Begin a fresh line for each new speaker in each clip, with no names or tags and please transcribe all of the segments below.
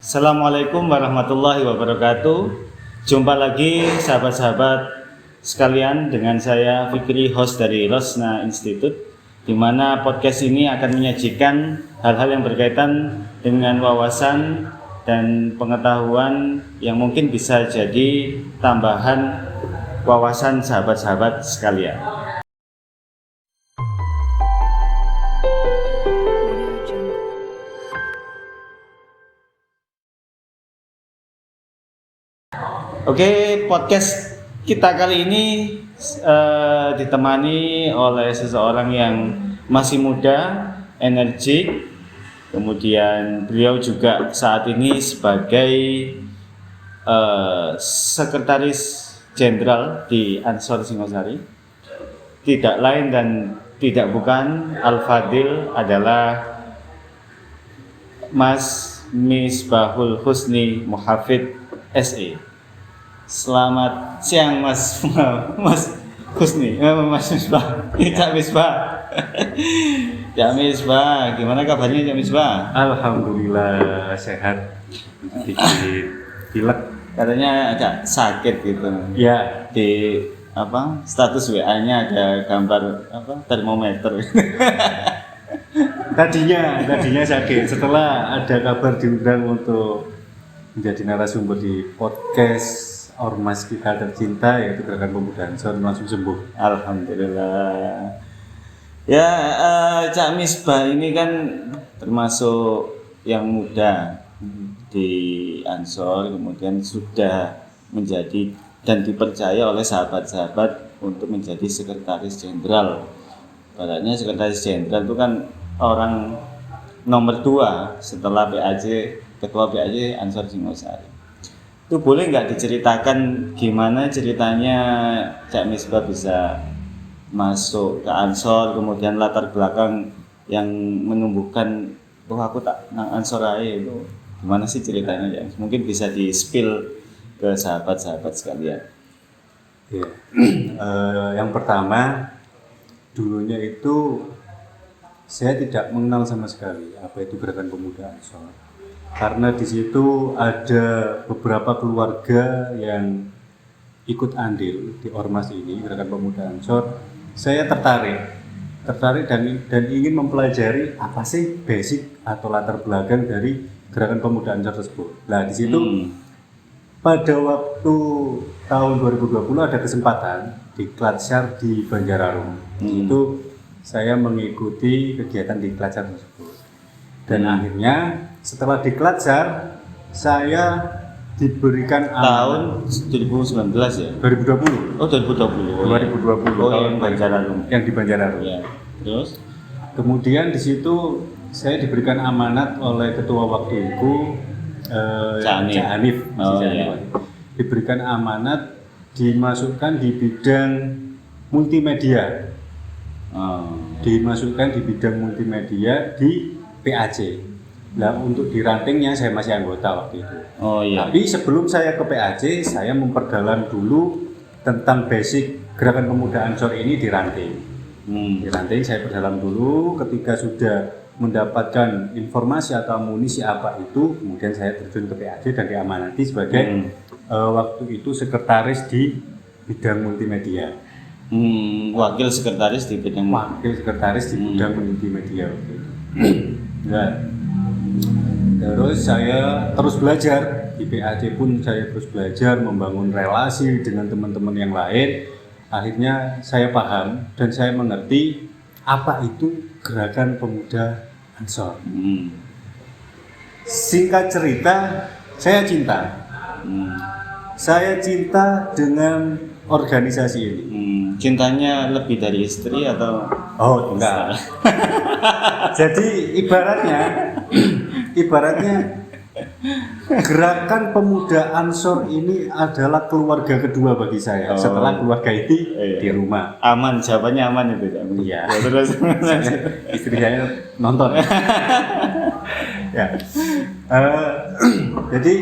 Assalamualaikum warahmatullahi wabarakatuh. Jumpa lagi sahabat-sahabat sekalian dengan saya Fikri, host dari Rosna Institute, di mana podcast ini akan menyajikan hal-hal yang berkaitan dengan wawasan dan pengetahuan yang mungkin bisa jadi tambahan wawasan sahabat-sahabat sekalian. Oke, podcast kita kali ini ditemani oleh seseorang yang masih muda, energik. Kemudian beliau juga saat ini sebagai sekretaris jenderal di Ansor Singosari. Tidak lain dan tidak bukan Al-Fadil adalah Mas Misbahul Husni Muhafid SE. Selamat siang Mas Husni, Mas Misbah, Cak Misbah. Cak Misbah, gimana kabarnya Cak Misbah?
Alhamdulillah sehat, sedikit pilek.
Katanya agak sakit gitu.
Ya,
di status WA-nya ada gambar termometer.
tadinya sakit. Setelah ada kabar diundang untuk menjadi narasumber di podcast Ormas kita tercinta, yaitu Gerakan Pemuda Ansor, langsung sembuh.
Alhamdulillah. Ya, Cak Misbah ini kan termasuk yang muda di Ansor, kemudian sudah menjadi dan dipercaya oleh sahabat-sahabat untuk menjadi sekretaris jenderal. Baratnya sekretaris jenderal itu kan orang nomor 2 setelah PAJ, ketua PAJ Ansor Singosari. Itu boleh nggak diceritakan gimana ceritanya Cak Misbah bisa masuk ke Ansor, kemudian latar belakang yang menumbuhkan aku tak nang Ansor aja, itu gimana sih ceritanya ya? Mungkin bisa di-spill ke sahabat-sahabat sekalian.
Ya. Yang pertama, dulunya itu saya tidak mengenal sama sekali apa itu Gerakan Pemuda Ansor. Karena di situ ada beberapa keluarga yang ikut andil di ormas ini, Gerakan Pemuda Ansor. Saya tertarik dan ingin mempelajari apa sih basic atau latar belakang dari Gerakan Pemuda Ansor tersebut. Nah, di situ pada waktu tahun 2020 ada kesempatan di Klatsar di Banjararung. Itu saya mengikuti kegiatan di Klatsar tersebut. Dan akhirnya setelah di Klatsar saya diberikan
tahun 2019 ya?
2020.
Oh, 2020.
2020.
Oh,
tahun
yang Banjararung.
Yang di Banjararung.
Ya. Terus
kemudian di situ saya diberikan amanat oleh ketua waktu itu Cak Hanif.
Iya.
Diberikan amanat dimasukkan di bidang multimedia. Dimasukkan di bidang multimedia di PAJ. Nah, untuk di rantingnya saya masih anggota waktu itu.
Oh iya.
Tapi sebelum saya ke PAJ, saya memperdalam dulu tentang basic Gerakan Pemuda Ansor ini di ranting. Di ranting saya perdalam dulu. Ketika sudah mendapatkan informasi atau amunisi apa itu, kemudian saya terjun ke PAJ dan diamanati sebagai waktu itu sekretaris di bidang multimedia.
Wakil sekretaris di bidang
multimedia waktu itu. Nah, terus saya terus belajar di PAJ pun saya terus belajar membangun relasi dengan teman-teman yang lain. Akhirnya saya paham dan saya mengerti apa itu Gerakan Pemuda Ansor. Singkat cerita, saya cinta. Saya cinta dengan organisasi ini.
Cintanya lebih dari istri atau?
Oh, enggak. Jadi ibaratnya Gerakan Pemuda Ansor ini adalah keluarga kedua bagi saya setelah keluarga itu di rumah.
Aman, jawabannya aman itu.
Iya.
Ya, terus
istri saya nonton. Ya. Jadi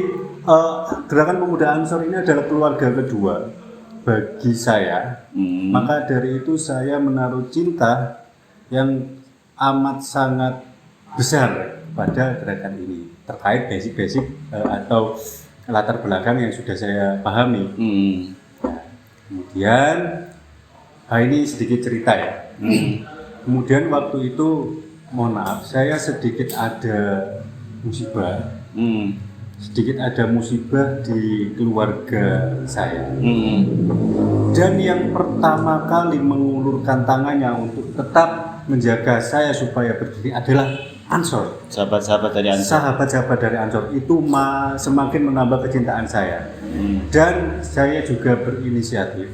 Gerakan Pemuda Ansor ini adalah keluarga kedua bagi saya. Maka dari itu saya menaruh cinta yang amat sangat besar pada gerakan ini. terkait basic-basic atau latar belakang yang sudah saya pahami. Kemudian ini sedikit cerita ya. Kemudian waktu itu mohon maaf saya sedikit ada musibah. Sedikit ada musibah di keluarga saya. Dan yang pertama kali mengulurkan tangannya untuk tetap menjaga saya supaya berdiri adalah Ansor.
Sahabat-sahabat dari Ansor.
Sahabat-sahabat dari Ansor itu semakin menambah kecintaan saya. Dan saya juga berinisiatif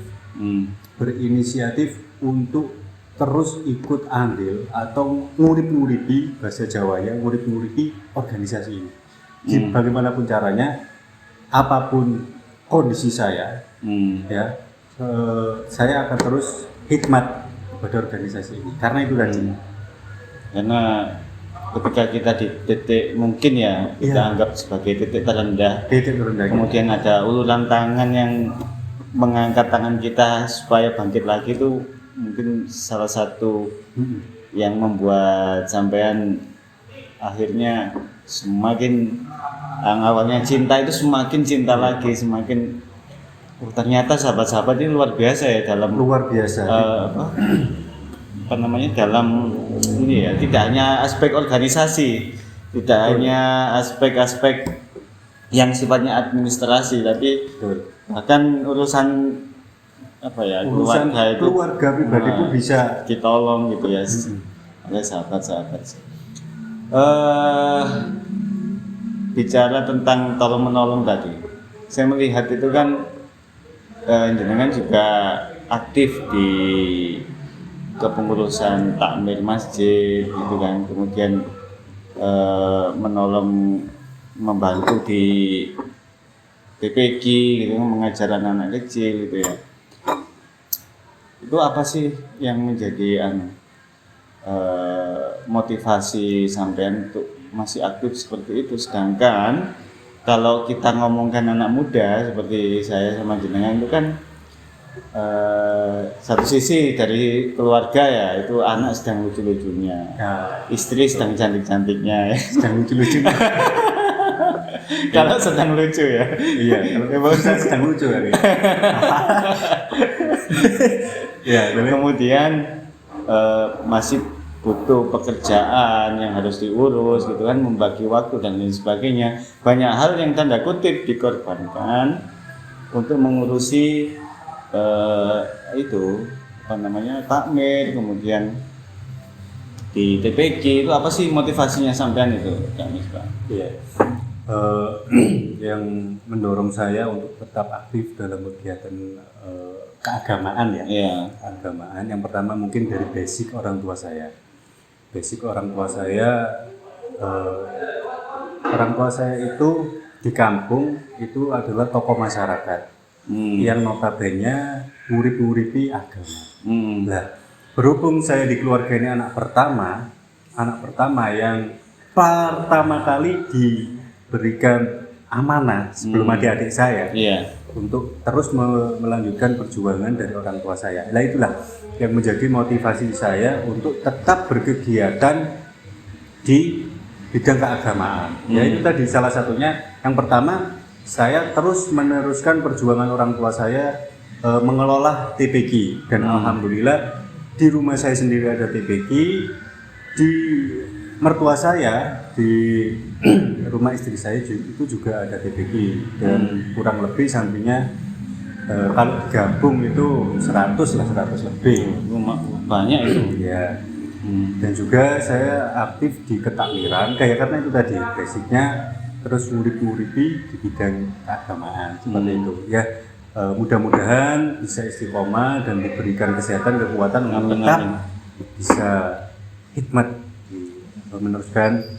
untuk terus ikut andil atau ngurip-nguripi bahasa Jawanya, ngurip-nguripi organisasi ini. Bagaimanapun caranya, apapun kondisi saya, ya, saya akan terus khidmat pada organisasi ini. Karena itu tadi.
Karena ketika kita di titik mungkin ya kita anggap sebagai titik terendah, kemudian ada uluran tangan yang mengangkat tangan kita supaya bangkit lagi, itu mungkin salah satu yang membuat sampean akhirnya semakin awalnya cinta itu semakin cinta lagi, semakin ternyata sahabat-sahabat ini luar biasa ya dalam dalam ini ya, tidak hanya aspek organisasi, tidak hanya aspek-aspek yang sifatnya administrasi, tapi bahkan urusan
keluarga pribadi pun bisa
ditolong gitu ya oleh sahabat-sahabat. Bicara tentang tolong menolong tadi, saya melihat itu kan jenengan juga aktif di kepengurusan takmir masjid gitu kan, kemudian menolong membantu di TPG gitu kan, mengajar anak-anak kecil gitu ya. Itu apa sih yang menjadi motivasi sampean untuk masih aktif seperti itu? Sedangkan kalau kita ngomongkan anak muda seperti saya sama jenengan itu kan satu sisi dari keluarga ya, itu anak sedang lucu-lucunya, istri sedang cantik-cantiknya ya.
Sedang lucu-lucunya.
Kalau sedang lucu ya.
Iya, kalau sedang lucu ya. Ya, kemudian
masih butuh pekerjaan yang harus diurus gitu kan, membagi waktu dan lain sebagainya. Banyak hal yang tanda kutip dikorbankan untuk mengurusi takmir, kemudian di TPG. Itu apa sih motivasinya sampean itu, Kak Misbah?
Iya. Yang mendorong saya untuk tetap aktif dalam kegiatan keagamaan ya.
Iya.
Keagamaan yang pertama mungkin dari basic orang tua saya. Orang tua saya itu di kampung itu adalah tokoh masyarakat yang notabene ngurip-nguripi agama. Nah, berhubung saya di keluarga ini anak pertama yang pertama kali diberikan amanah sebelum adik-adik saya untuk terus melanjutkan perjuangan dari orang tua saya. Nah, itulah yang menjadi motivasi saya untuk tetap berkegiatan di bidang keagamaan. Ya, itu tadi salah satunya. Yang pertama, saya terus meneruskan perjuangan orang tua saya mengelola TPG, dan alhamdulillah di rumah saya sendiri ada TPG, di mertua saya, di rumah istri saya itu juga ada TPG, dan kurang lebih sampingnya kalau digabung itu 100 lebih.
Banyak itu
ya. Dan juga saya aktif di ketakmiran, karena itu tadi basicnya terus nguripi di bidang keagamaan seperti itu ya. Mudah-mudahan bisa istiqomah dan diberikan kesehatan, kekuatan untuk tetap bisa khidmat meneruskan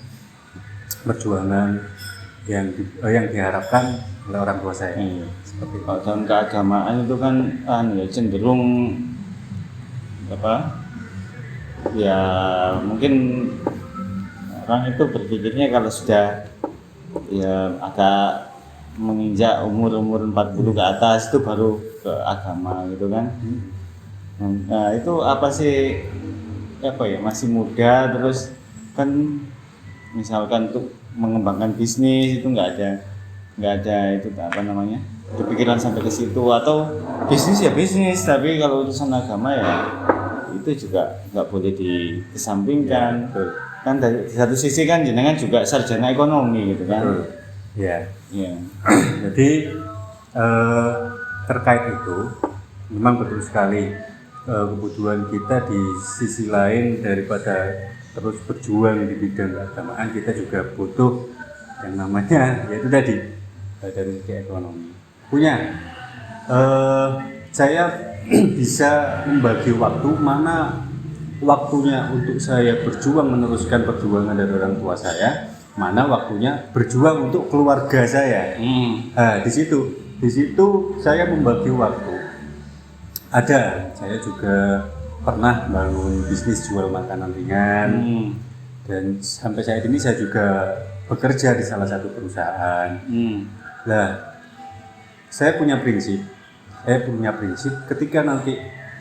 perjuangan yang diharapkan oleh orang tua saya.
Seperti itu. Dalam keagamaan itu kan cenderung ya mungkin orang itu berpikirnya kalau sudah ya agak menginjak umur 40 ke atas itu baru ke agama gitu kan. Nah, itu apa sih masih muda, terus kan misalkan tuh mengembangkan bisnis itu nggak ada itu apa namanya kepikiran sampai ke situ, atau bisnis ya bisnis, tapi kalau urusan agama ya itu juga nggak boleh dikesampingkan. Kan dari satu sisi kan jenengan juga sarjana ekonomi gitu kan.
Ya.
Ya.
Jadi terkait itu memang betul sekali, kebutuhan kita di sisi lain daripada terus berjuang di bidang keagamaan, kita juga butuh yang namanya yaitu tadi dari segi ekonomi. Saya bisa membagi waktu, mana waktunya untuk saya berjuang meneruskan perjuangan dari orang tua saya, mana waktunya berjuang untuk keluarga saya. Nah, di situ saya membagi waktu. Saya juga pernah bangun bisnis jual makanan ringan, dan sampai saat ini saya juga bekerja di salah satu perusahaan. Nah, saya punya prinsip ketika nanti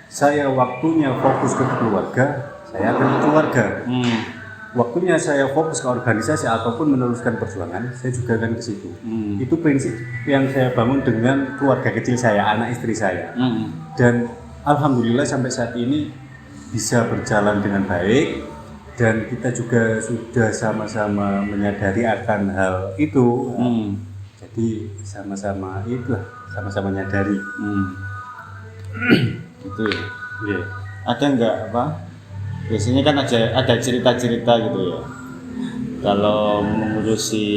saya waktunya fokus ke keluarga, saya akan ke keluarga. Waktunya saya fokus ke organisasi ataupun meneruskan perjuangan, saya juga akan ke situ. Itu prinsip yang saya bangun dengan keluarga kecil saya, anak istri saya. Dan alhamdulillah sampai saat ini bisa berjalan dengan baik, dan kita juga sudah sama-sama menyadari akan hal itu. Jadi sama-sama menyadari.
Itu ya. Yeah. Ada nggak apa? Biasanya kan ada cerita-cerita gitu ya. Kalau mengurusi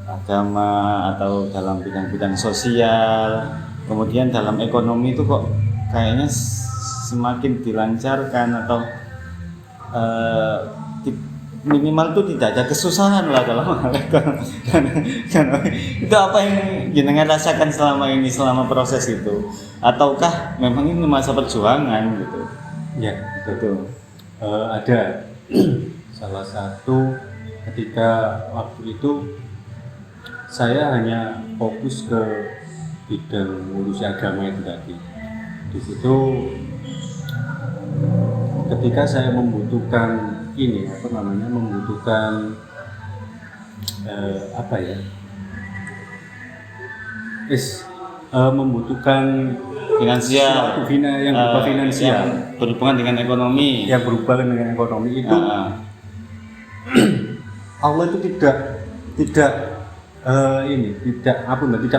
agama atau dalam bidang-bidang sosial, kemudian dalam ekonomi itu kok kayaknya semakin dilancarkan atau minimal tuh tidak ada kesusahan lah dalam hal ekonomi. Itu apa yang jenengan rasakan selama proses itu? Ataukah memang ini masa perjuangan gitu?
Ya, betul. Ada salah satu ketika waktu itu saya hanya fokus ke bidang urusi agama itu tadi. Di situ ketika saya membutuhkan membutuhkan
finansial,
yang berupa finansial,
yang berhubungan dengan ekonomi,
itu Allah itu tidak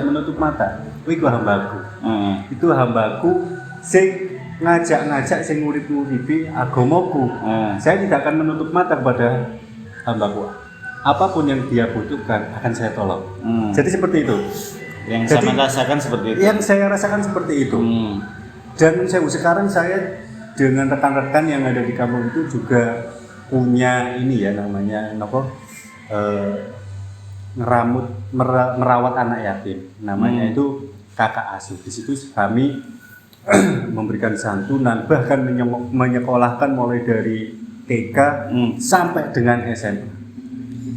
menutup mata. Iku hambaku. Itu hambaku sing ngajak sing ngurip-nguripi agamaku. Saya tidak akan menutup mata kepada hambaku. Apapun yang dia butuhkan akan saya tolong. Jadi seperti itu.
Yang saya rasakan seperti itu.
Yang saya rasakan seperti itu. Dan sekarang saya dengan rekan-rekan yang ada di kampung itu juga punya merawat anak yatim. Namanya itu kakak asuh. Di situ kami memberikan santunan, bahkan menyekolahkan mulai dari TK sampai dengan SMA.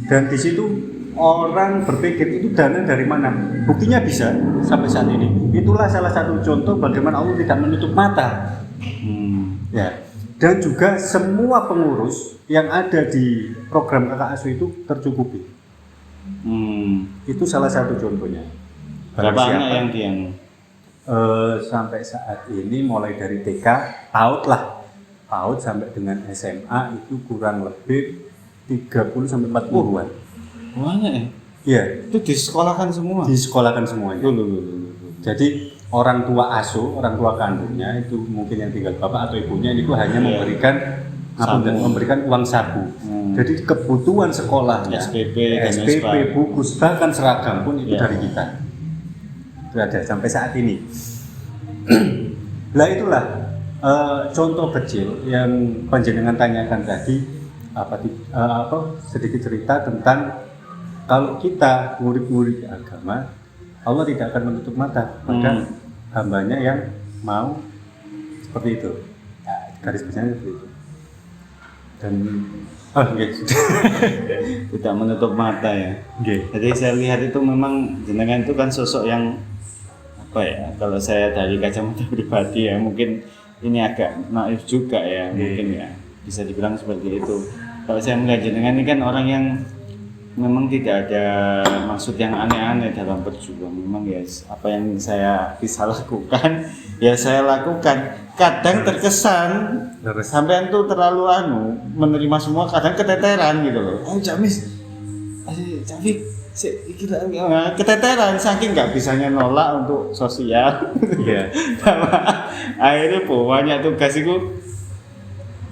Dan di situ orang berpikir itu dana dari mana? Buktinya bisa sampai saat ini. Itulah salah satu contoh bagaimana Allah tidak menutup mata. Ya. Dan juga semua pengurus yang ada di program kakak asuh itu tercukupi. Itu salah satu contohnya.
Berapa anak yang
sampai saat ini mulai dari TK, PAUD sampai dengan SMA itu kurang lebih 30 sampai 40-an.
Banyak ya?
Iya.
Itu disekolahkan semua?
Disekolahkan semuanya. Jadi orang tua asuh, orang tua kandungnya itu mungkin yang tinggal bapak atau ibunya itu hanya memberikan uang saku. Jadi kebutuhan sekolahnya, SPP, buku, bahkan seragam pun itu dari kita. Itu ada sampai saat ini. Lah itulah contoh kecil yang panjenengan tanyakan tadi, sedikit cerita tentang kalau kita murid-murid agama, Allah tidak akan menutup mata pada hambanya yang mau seperti itu. Garis besarnya seperti itu. Dan
tidak menutup mata ya. Jadi saya lihat itu memang jenengan itu kan sosok yang kalau saya dari kacamata pribadi ya, mungkin ini agak naif juga ya, mungkin ya bisa dibilang seperti itu. Kalau saya melihat jenengan ini kan orang yang memang tidak ada maksud yang aneh-aneh dalam berjuang. Memang ya apa yang saya bisa lakukan ya saya lakukan. Kadang terkesan sampean tuh terlalu menerima semua, kadang keteteran gitu loh. Oh Jamis, Cafik, keteteran saking nggak bisanya nolak untuk sosial.
Iya.
Akhirnya banyak tugas itu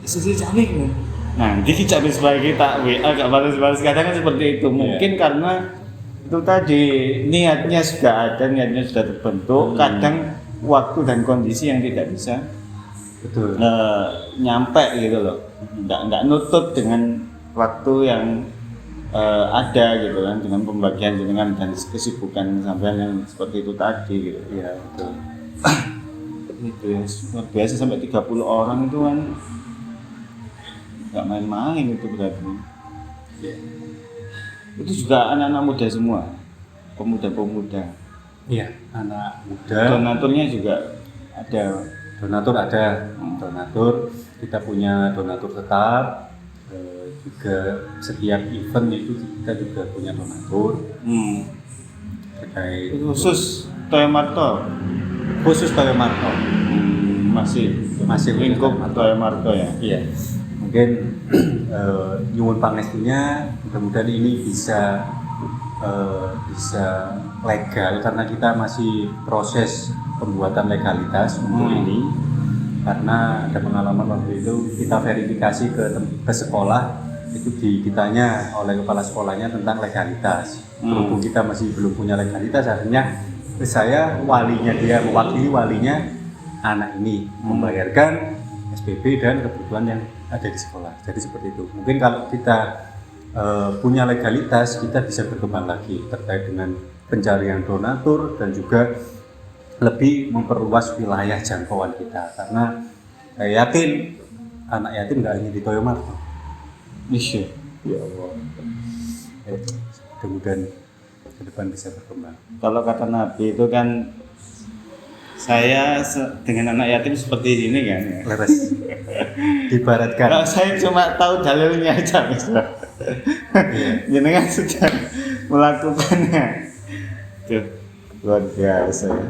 sisi Cafik. Nanti Jamis lagi tak WA gak balas-balas, kadang kan seperti itu. Mungkin karena itu tadi niatnya sudah ada, niatnya sudah terbentuk. Kadang waktu dan kondisi yang tidak bisa
Betul.
Nyampe gitu loh, nggak nutut dengan waktu yang ada gitu kan, dengan pembagian dengan dan kesibukan sampean yang seperti itu tadi gitu.
Iya betul.
Itu ya luar biasa, sampai 30 orang itu kan nggak main-main itu berarti.
Iya.
Itu juga anak-anak muda semua, pemuda-pemuda.
Iya, anak muda.
Donaturnya juga ada.
Donatur kita punya donatur tetap, juga setiap event itu kita juga punya donatur terkait
Itu khusus Toyo Marto, masih lingkup Toyo Marto ya.
Iya, mungkin nyuwun pangestunya, mudah-mudahan ini bisa legal karena kita masih proses pembuatan legalitas untuk ini, karena ada pengalaman waktu itu kita verifikasi ke sekolah, itu ditanya oleh kepala sekolahnya tentang legalitas. Berhubung kita masih belum punya legalitas, akhirnya saya mewakili walinya anak ini membayarkan SPP dan kebutuhan yang ada di sekolah. Jadi seperti itu. Mungkin kalau kita punya legalitas, kita bisa berkembang lagi terkait dengan pencarian donatur dan juga lebih memperluas wilayah jangkauan kita, karena saya yakin anak yatim nggak hanya di Toyo Marto.
Iya.
Ya Allah. Mudah-mudahan ke depan bisa berkembang.
Kalau kata Nabi itu kan saya dengan anak yatim seperti ini kan ya.
Leres. Dibaratkan.
Kalau saya cuma tahu dalilnya aja bisa. Jenengan sudah melakukannya. Tuh, luar biasa ya.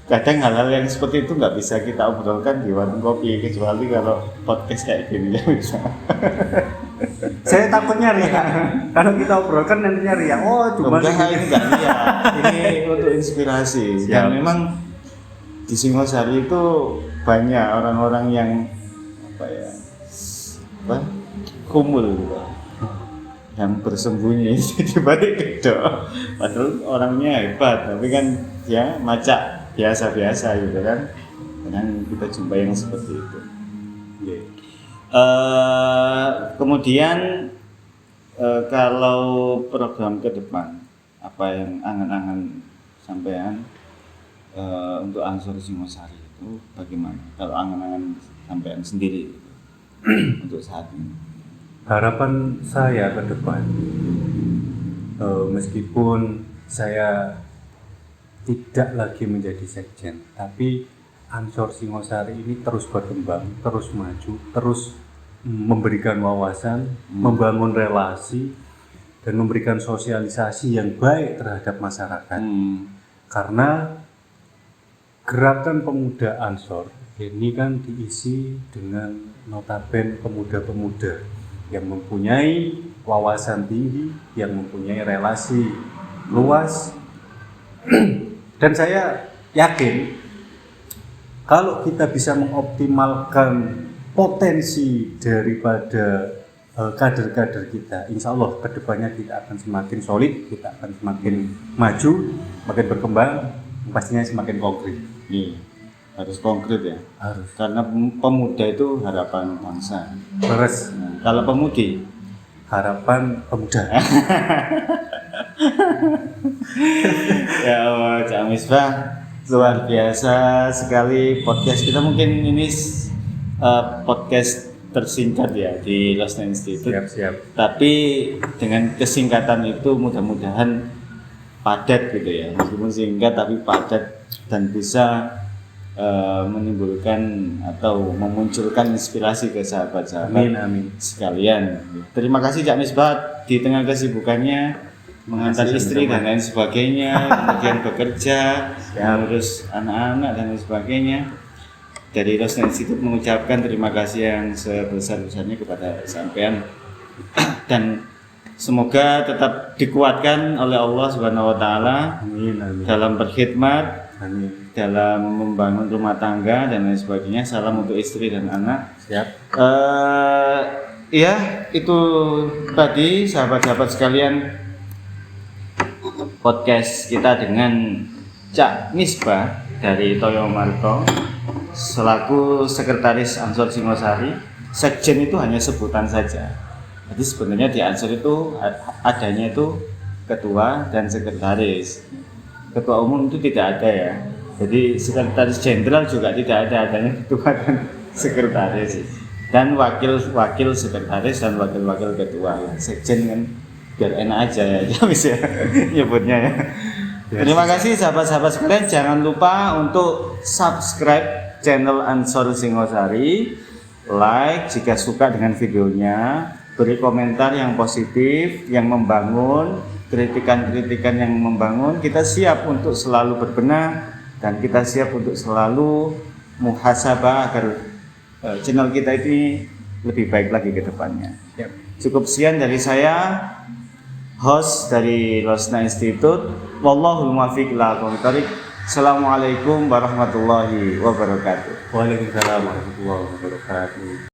Kadang hal-hal yang seperti itu nggak bisa kita obrolkan di warung kopi, kecuali kalau podcast kayak gini ya bisa.
Saya takutnya ria. Kalau kita obrolkan nantinya ria. Oh, cuma
ini nggak ria. Ini untuk inspirasi.
Siap.
Dan memang di Singosari itu banyak orang-orang yang kumul gitu, yang bersembunyi di balik gedok. Padahal orangnya hebat, tapi kan ya macak biasa-biasa gitu kan. Kadang kita jumpa yang seperti itu. Kemudian kalau program ke depan, apa yang angan-angan sampean untuk Ansor Singosari itu bagaimana? Kalau angan-angan sampean sendiri untuk saat ini.
Harapan saya ke depan, meskipun saya tidak lagi menjadi sekjen, tapi Ansor Singosari ini terus berkembang, terus maju, terus memberikan wawasan, membangun relasi, dan memberikan sosialisasi yang baik terhadap masyarakat. Karena gerakan pemuda Ansor ini kan diisi dengan notaben pemuda-pemuda yang mempunyai wawasan tinggi, yang mempunyai relasi luas. Dan saya yakin kalau kita bisa mengoptimalkan potensi daripada kader-kader kita, insya Allah kedepannya kita akan semakin solid, kita akan semakin maju, semakin berkembang, pastinya semakin konkret.
Iya, harus konkret ya.
Harus.
Karena pemuda itu harapan bangsa.
Terus,
kalau pemudi,
harapan pemuda.
Ya Allah, Cak Misbah, luar biasa sekali podcast kita. Mungkin ini podcast tersingkat ya di Lost Institute.
Siap.
Tapi dengan kesingkatan itu mudah-mudahan padat gitu ya, meskipun singkat tapi padat dan bisa menimbulkan atau memunculkan inspirasi ke sahabat-sahabat
Amin.
sekalian. Terima kasih Cak Misbah di tengah kesibukannya mengantar istri dan lain sebagainya, kemudian bekerja, mengurus anak-anak dan lain sebagainya. Dari Rosna Institute mengucapkan terima kasih yang sebesar-besarnya kepada sampean dan semoga tetap dikuatkan oleh Allah Subhanahu wa taala dalam berkhidmat, dalam membangun rumah tangga dan lain sebagainya. Salam untuk istri dan anak.
Siap.
Ya, itu tadi sahabat-sahabat sekalian podcast kita dengan Cak Misbah dari Toyo Marto selaku sekretaris Ansor Singosari. Sekjen itu hanya sebutan saja. Jadi sebenarnya di Ansor itu adanya itu ketua dan sekretaris. Ketua umum itu tidak ada ya. Jadi sekretaris jenderal juga tidak ada, adanya ketua dan sekretaris. Dan wakil sekretaris dan wakil ketua. Sekjen kan biar enak aja ya, bisa nyebutnya ya. Terima kasih sahabat-sahabat sekalian. Jangan lupa untuk subscribe channel Ansor Singosari, like jika suka dengan videonya, beri komentar yang positif, yang membangun, kritikan-kritikan yang membangun. Kita siap untuk selalu berbenah dan kita siap untuk selalu muhasabah agar channel kita ini lebih baik lagi ke depannya. Cukup sekian dari saya, host dari Rosna Institute. Wallahul muwaffiq ila aqwamit thoriq. Assalamualaikum warahmatullahi wabarakatuh.
Waalaikumsalam warahmatullahi wabarakatuh.